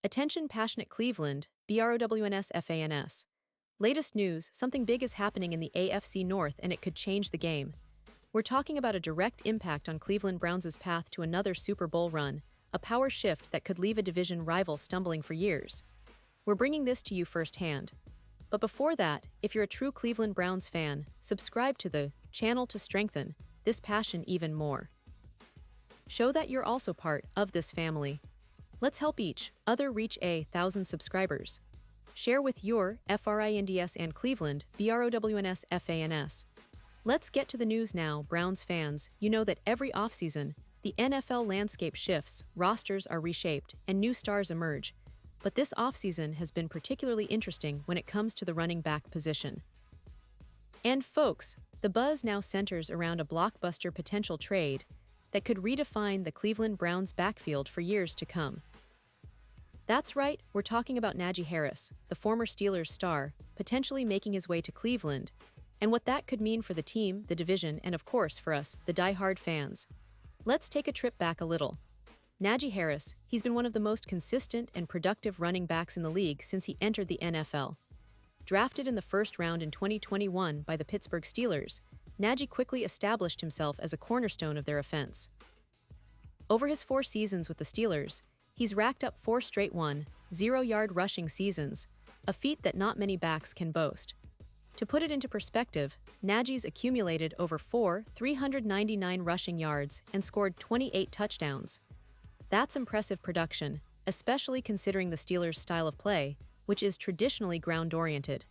Attention passionate Cleveland, BROWNS. Latest news, something big is happening in the AFC North and it could change the game. We're talking about a direct impact on Cleveland Browns' path to another Super Bowl run, a power shift that could leave a division rival stumbling for years. We're bringing this to you firsthand. But before that, if you're a true Cleveland Browns fan, subscribe to the channel to strengthen this passion even more. Show that you're also part of this family. Let's help each other reach 1,000 subscribers. Share with your FRINDS and Cleveland, BROWNS. Let's get to the news now, Browns fans. You know that every offseason, the NFL landscape shifts, rosters are reshaped, and new stars emerge. But this offseason has been particularly interesting when it comes to the running back position. And folks, the buzz now centers around a blockbuster potential trade that could redefine the Cleveland Browns backfield for years to come. That's right, we're talking about Najee Harris, the former Steelers star, potentially making his way to Cleveland, and what that could mean for the team, the division, and of course for us, the die-hard fans. Let's take a trip back a little. Najee Harris, he's been one of the most consistent and productive running backs in the league since he entered the NFL. Drafted in the first round in 2021 by the Pittsburgh Steelers, Najee quickly established himself as a cornerstone of their offense. Over his 4 seasons with the Steelers, he's racked up 4 straight 1-0-yard rushing seasons, a feat that not many backs can boast. To put it into perspective, Najee's accumulated over 399 rushing yards and scored 28 touchdowns. That's impressive production, especially considering the Steelers' style of play, which is traditionally ground-oriented.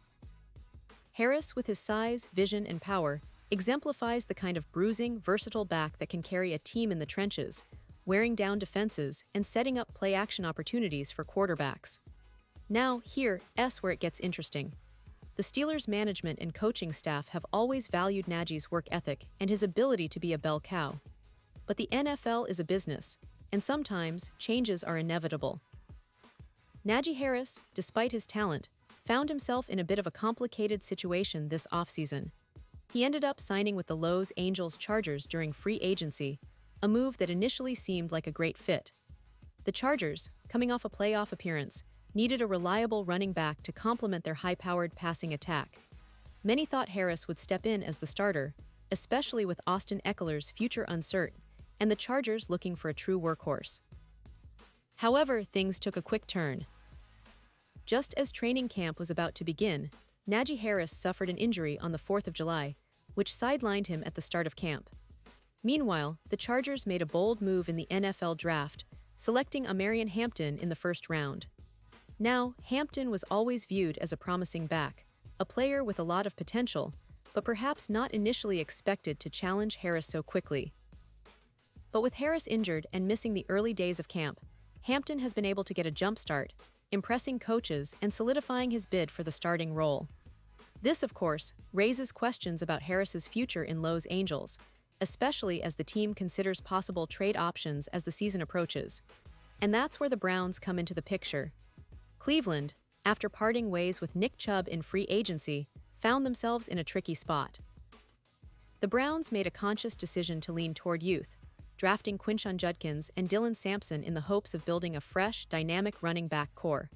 Harris, with his size, vision, and power, exemplifies the kind of bruising, versatile back that can carry a team in the trenches, wearing down defenses and setting up play-action opportunities for quarterbacks. Now, here's where it gets interesting. The Steelers' management and coaching staff have always valued Najee's work ethic and his ability to be a bell cow. But the NFL is a business, and sometimes changes are inevitable. Najee Harris, despite his talent, found himself in a bit of a complicated situation this offseason. He ended up signing with the Los Angeles Chargers during free agency, a move that initially seemed like a great fit. The Chargers, coming off a playoff appearance, needed a reliable running back to complement their high-powered passing attack. Many thought Harris would step in as the starter, especially with Austin Eckler's future uncertain, and the Chargers looking for a true workhorse. However, things took a quick turn. Just as training camp was about to begin, Najee Harris suffered an injury on the 4th of July, which sidelined him at the start of camp. Meanwhile, the Chargers made a bold move in the NFL draft, selecting Amarian Hampton in the first round. Now, Hampton was always viewed as a promising back, a player with a lot of potential, but perhaps not initially expected to challenge Harris so quickly. But with Harris injured and missing the early days of camp, Hampton has been able to get a jump start, impressing coaches and solidifying his bid for the starting role. This, of course, raises questions about Harris's future in Los Angeles, especially as the team considers possible trade options as the season approaches. And that's where the Browns come into the picture. Cleveland, after parting ways with Nick Chubb in free agency, found themselves in a tricky spot. The Browns made a conscious decision to lean toward youth, drafting Quinshon Judkins and Dylan Sampson in the hopes of building a fresh, dynamic running back core.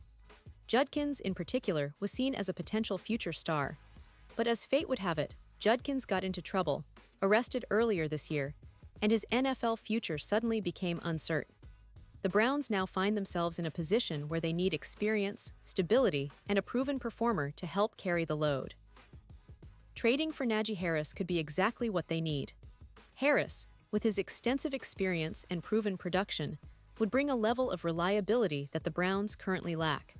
Judkins, in particular, was seen as a potential future star. But as fate would have it, Judkins got into trouble, arrested earlier this year, and his NFL future suddenly became uncertain. The Browns now find themselves in a position where they need experience, stability, and a proven performer to help carry the load. Trading for Najee Harris could be exactly what they need. Harris, with his extensive experience and proven production, would bring a level of reliability that the Browns currently lack.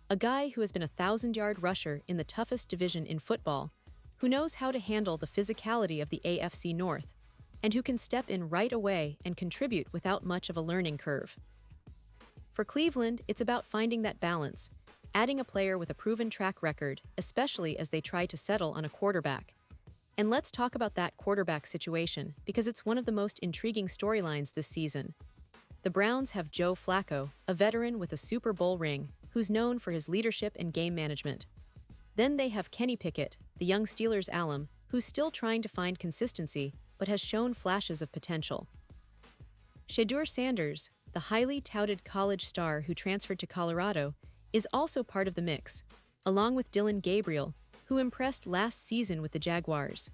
A guy who has been a 1,000-yard rusher in the toughest division in football, who knows how to handle the physicality of the AFC North, and who can step in right away and contribute without much of a learning curve. For Cleveland, it's about finding that balance, adding a player with a proven track record, especially as they try to settle on a quarterback. And let's talk about that quarterback situation, because it's one of the most intriguing storylines this season. The Browns have Joe Flacco, a veteran with a Super Bowl ring, who's known for his leadership and game management. Then they have Kenny Pickett, the young Steelers alum, who's still trying to find consistency, but has shown flashes of potential. Shedeur Sanders, the highly touted college star who transferred to Colorado, is also part of the mix, along with Dylan Gabriel, who impressed last season with the Jaguars.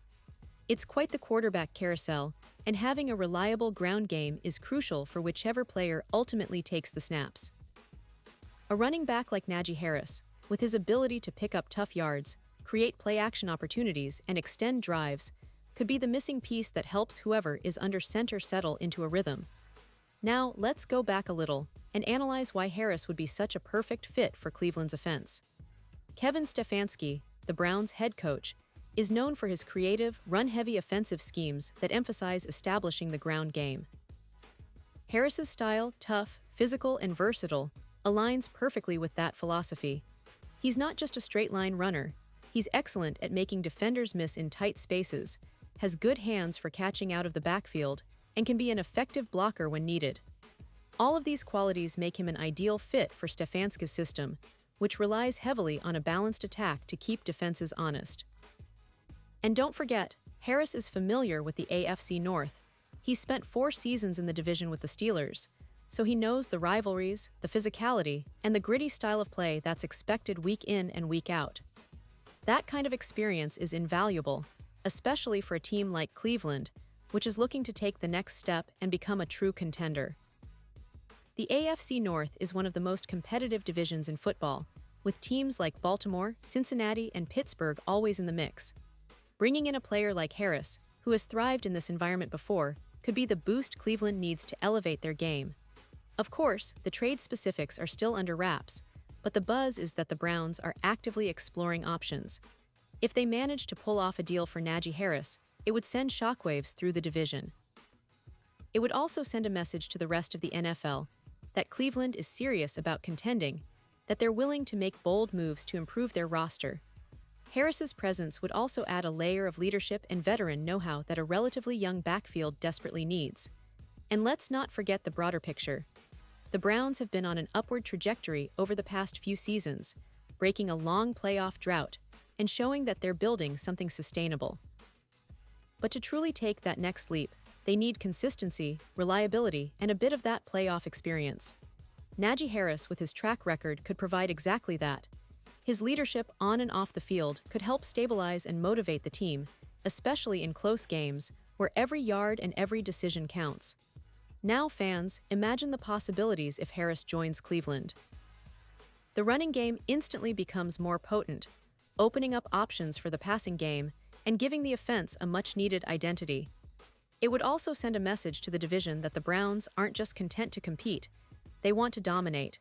It's quite the quarterback carousel, and having a reliable ground game is crucial for whichever player ultimately takes the snaps. A running back like Najee Harris, with his ability to pick up tough yards, create play-action opportunities, and extend drives, could be the missing piece that helps whoever is under center settle into a rhythm. Now, let's go back a little and analyze why Harris would be such a perfect fit for Cleveland's offense. Kevin Stefanski, the Browns' head coach, is known for his creative, run-heavy offensive schemes that emphasize establishing the ground game. Harris's style, tough, physical, and versatile, aligns perfectly with that philosophy. He's not just a straight-line runner, he's excellent at making defenders miss in tight spaces, has good hands for catching out of the backfield, and can be an effective blocker when needed. All of these qualities make him an ideal fit for Stefanski's system, which relies heavily on a balanced attack to keep defenses honest. And don't forget, Harris is familiar with the AFC North. He's spent 4 seasons in the division with the Steelers, so he knows the rivalries, the physicality, and the gritty style of play that's expected week in and week out. That kind of experience is invaluable, especially for a team like Cleveland, which is looking to take the next step and become a true contender. The AFC North is one of the most competitive divisions in football, with teams like Baltimore, Cincinnati, and Pittsburgh always in the mix. Bringing in a player like Harris, who has thrived in this environment before, could be the boost Cleveland needs to elevate their game. Of course, the trade specifics are still under wraps, but the buzz is that the Browns are actively exploring options. If they manage to pull off a deal for Najee Harris, it would send shockwaves through the division. It would also send a message to the rest of the NFL that Cleveland is serious about contending, that they're willing to make bold moves to improve their roster. Harris's presence would also add a layer of leadership and veteran know-how that a relatively young backfield desperately needs. And let's not forget the broader picture. The Browns have been on an upward trajectory over the past few seasons, breaking a long playoff drought and showing that they're building something sustainable. But to truly take that next leap, they need consistency, reliability, and a bit of that playoff experience. Najee Harris, with his track record, could provide exactly that. His leadership on and off the field could help stabilize and motivate the team, especially in close games where every yard and every decision counts. Now, fans, imagine the possibilities if Harris joins Cleveland. The running game instantly becomes more potent, opening up options for the passing game and giving the offense a much-needed identity. It would also send a message to the division that the Browns aren't just content to compete, they want to dominate.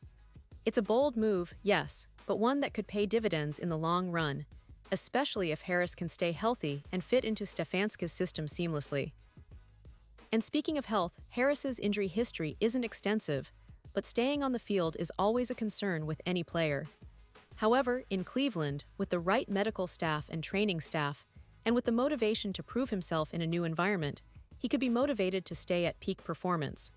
It's a bold move, yes, but one that could pay dividends in the long run, especially if Harris can stay healthy and fit into Stefanski's system seamlessly. And speaking of health, Harris's injury history isn't extensive, but staying on the field is always a concern with any player. However, in Cleveland, with the right medical staff and training staff, and with the motivation to prove himself in a new environment, he could be motivated to stay at peak performance.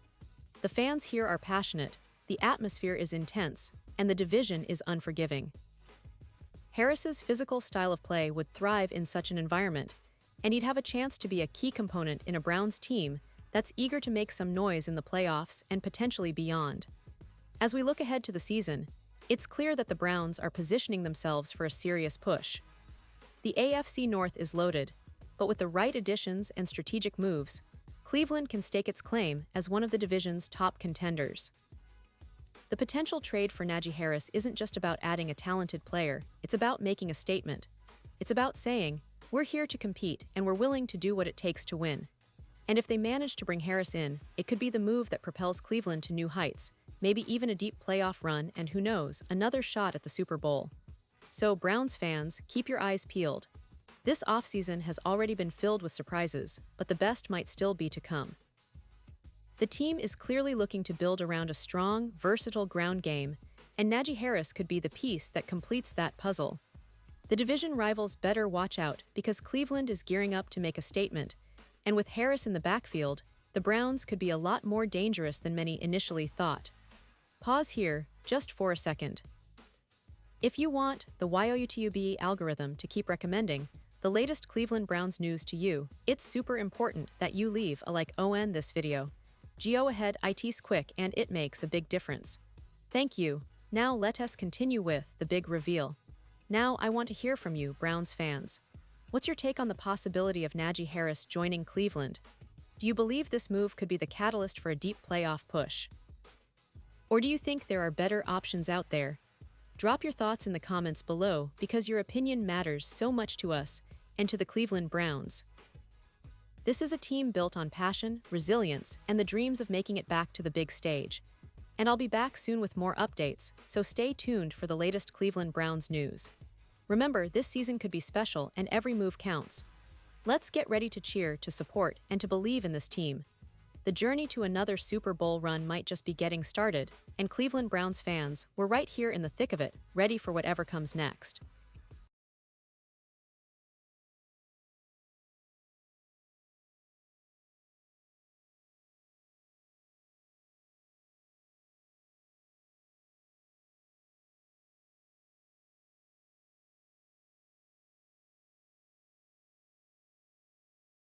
The fans here are passionate, the atmosphere is intense, and the division is unforgiving. Harris's physical style of play would thrive in such an environment, and he'd have a chance to be a key component in a Browns team that's eager to make some noise in the playoffs and potentially beyond. As we look ahead to the season, it's clear that the Browns are positioning themselves for a serious push. The AFC North is loaded, but with the right additions and strategic moves, Cleveland can stake its claim as one of the division's top contenders. The potential trade for Najee Harris isn't just about adding a talented player, it's about making a statement. It's about saying, we're here to compete and we're willing to do what it takes to win. And if they manage to bring Harris in, it could be the move that propels Cleveland to new heights, maybe even a deep playoff run and who knows, another shot at the Super Bowl. So, Browns fans, keep your eyes peeled. This offseason has already been filled with surprises, but the best might still be to come. The team is clearly looking to build around a strong, versatile ground game, and Najee Harris could be the piece that completes that puzzle. The division rivals better watch out because Cleveland is gearing up to make a statement, and with Harris in the backfield, the Browns could be a lot more dangerous than many initially thought. Pause here, just for a second. If you want the YouTube algorithm to keep recommending the latest Cleveland Browns news to you, it's super important that you leave a like on this video. Go ahead, it's quick and it makes a big difference. Thank you. Now let us continue with the big reveal. Now I want to hear from you, Browns fans. What's your take on the possibility of Najee Harris joining Cleveland? Do you believe this move could be the catalyst for a deep playoff push? Or do you think there are better options out there? Drop your thoughts in the comments below because your opinion matters so much to us and to the Cleveland Browns. This is a team built on passion, resilience, and the dreams of making it back to the big stage. And I'll be back soon with more updates, so stay tuned for the latest Cleveland Browns news. Remember, this season could be special and every move counts. Let's get ready to cheer, to support, and to believe in this team. The journey to another Super Bowl run might just be getting started, and Cleveland Browns fans, we're right here in the thick of it, ready for whatever comes next.